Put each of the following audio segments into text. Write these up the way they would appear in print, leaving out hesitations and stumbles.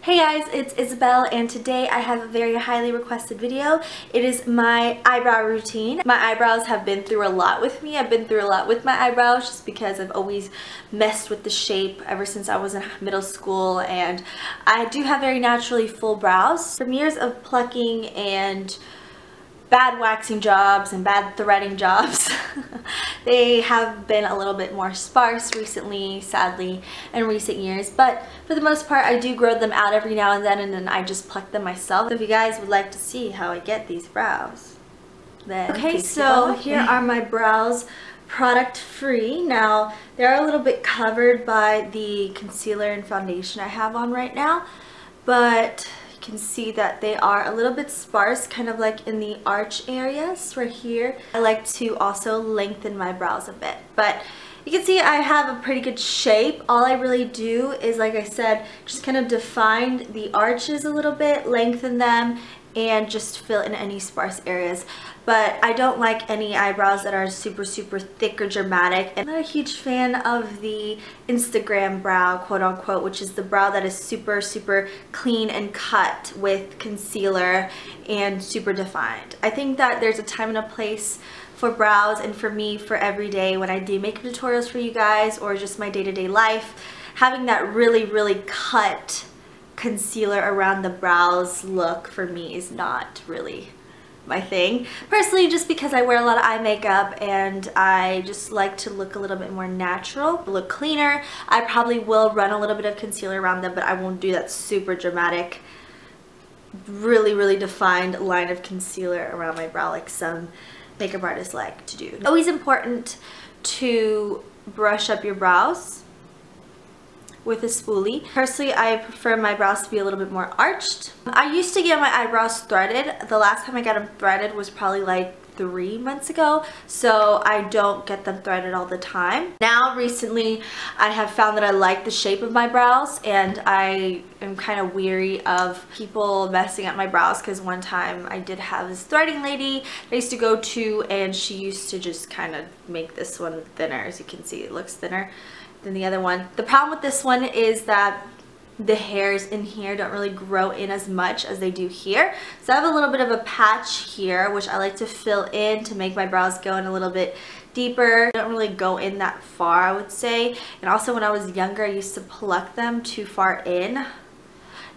Hey guys, it's Isabel and today I have a very highly requested video. It is my eyebrow routine. My eyebrows have been through a lot with me. I've been through a lot with my eyebrows just because I've always messed with the shape ever since I was in middle school, and I do have very naturally full brows. From years of plucking and bad waxing jobs and bad threading jobs, they have been a little bit more sparse recently, sadly, in recent years. But for the most part, I do grow them out every now and then I just pluck them myself. So if you guys would like to see how I get these brows, then okay, so here are my brows, product free. Now they're a little bit covered by the concealer and foundation I have on right now, but can see that they are a little bit sparse, kind of like in the arch areas right here. I like to also lengthen my brows a bit, but you can see I have a pretty good shape. All I really do is, like I said, just kind of define the arches a little bit, lengthen them, and just fill in any sparse areas. But I don't like any eyebrows that are super thick or dramatic. I'm not a huge fan of the Instagram brow, quote unquote, which is the brow that is super clean and cut with concealer and super defined. I think that there's a time and a place for brows, and for me, for every day when I do makeup tutorials for you guys or just my day-to-day life, having that really cut concealer around the brows look for me is not really my thing personally, just because I wear a lot of eye makeup and I just like to look a little bit more natural, look cleaner. I probably will run a little bit of concealer around them, but I won't do that super dramatic, really defined line of concealer around my brow like some makeup artists like to do. Always important to brush up your brows with a spoolie. Personally, I prefer my brows to be a little bit more arched. I used to get my eyebrows threaded. The last time I got them threaded was probably like 3 months ago, so I don't get them threaded all the time. Now recently I have found that I like the shape of my brows, and I am kind of weary of people messing up my brows, because one time I did have this threading lady I used to go to, and she used to just kind of make this one thinner. As you can see, it looks thinner than the other one. The problem with this one is that the hairs in here don't really grow in as much as they do here. So I have a little bit of a patch here, which I like to fill in to make my brows go in a little bit deeper. They don't really go in that far, I would say. And also when I was younger, I used to pluck them too far in,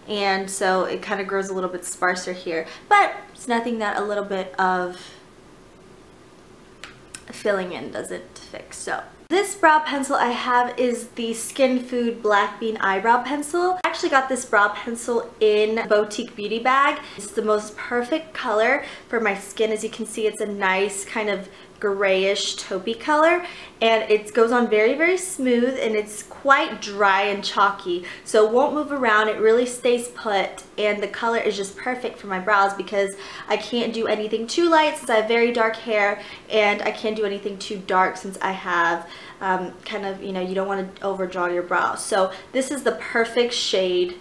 and so it kind of grows a little bit sparser here. But it's nothing that a little bit of filling in doesn't fix. So this brow pencil I have is the Skin Food Black Bean Eyebrow Pencil. I actually got this brow pencil in Boutique Beauty Bag. It's the most perfect color for my skin. As you can see, it's a nice kind of grayish taupey color, and it goes on very smooth, and it's quite dry and chalky, so it won't move around. It really stays put, and the color is just perfect for my brows because I can't do anything too light since I have very dark hair, and I can't do anything too dark since I have kind of, you know, you don't want to overdraw your brows. So this is the perfect shade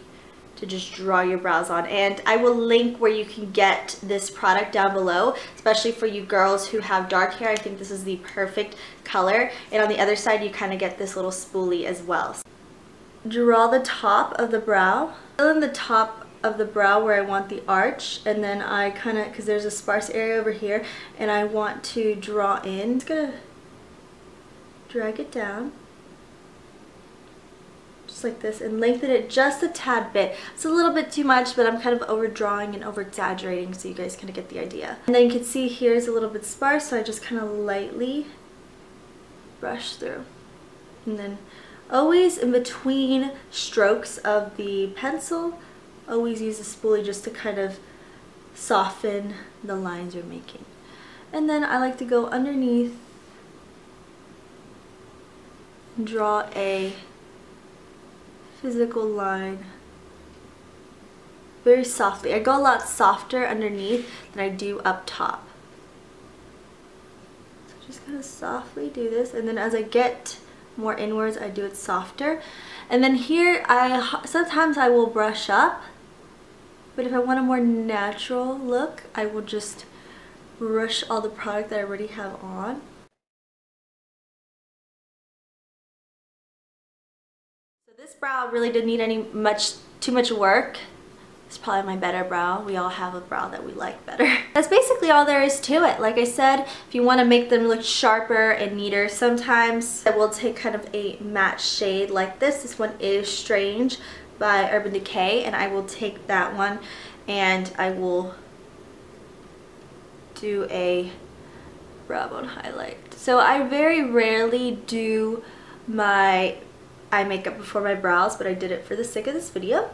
to just draw your brows on, and I will link where you can get this product down below, especially for you girls who have dark hair. I think this is the perfect color, and on the other side you kind of get this little spoolie as well. Draw the top of the brow, fill in the top of the brow where I want the arch, and then I kind of, because there's a sparse area over here, and I want to draw in. Just gonna drag it down just like this and lengthen it just a tad bit. It's a little bit too much, but I'm kind of overdrawing and over exaggerating, so you guys kind of get the idea. And then you can see here's a little bit sparse, so I just kind of lightly brush through. And then always in between strokes of the pencil, always use a spoolie just to kind of soften the lines you're making. And then I like to go underneath and draw a physical line very softly. I go a lot softer underneath than I do up top. So just kind of softly do this, and then as I get more inwards, I do it softer. And then here, sometimes I will brush up, but if I want a more natural look, I will just brush all the product that I already have on. This brow really didn't need much too much work. It's probably my better brow. We all have a brow that we like better. That's basically all there is to it. Like I said, if you want to make them look sharper and neater, sometimes I will take kind of a matte shade like this. This one is Strange by Urban Decay, and I will take that one and I will do a brow bone highlight. So I very rarely do my eye makeup before my brows, but I did it for the sake of this video.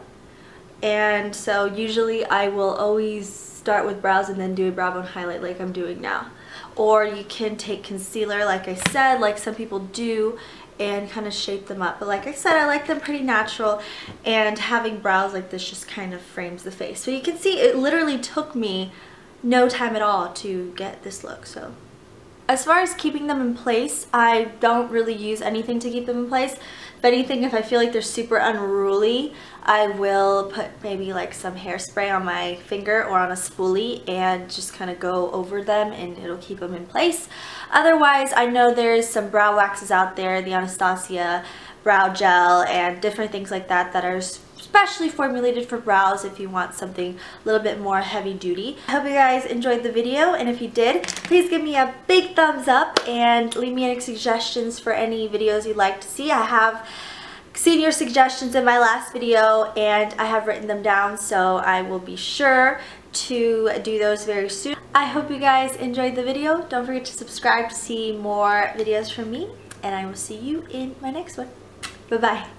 And so usually I will always start with brows and then do a brow bone highlight like I'm doing now. Or you can take concealer, like I said, like some people do, and kind of shape them up. But like I said, I like them pretty natural, and having brows like this just kind of frames the face. So you can see it literally took me no time at all to get this look. So as far as keeping them in place, I don't really use anything to keep them in place. If anything, if I feel like they're super unruly, I will put maybe like some hairspray on my finger or on a spoolie and just kind of go over them, and it'll keep them in place. Otherwise, I know there's some brow waxes out there, the Anastasia brow gel and different things like that that are specially formulated for brows if you want something a little bit more heavy duty. I hope you guys enjoyed the video, and if you did, please give me a big thumbs up and leave me any suggestions for any videos you'd like to see. I have seen your suggestions in my last video and I have written them down, so I will be sure to do those very soon. I hope you guys enjoyed the video. Don't forget to subscribe to see more videos from me, and I will see you in my next one. Bye-bye.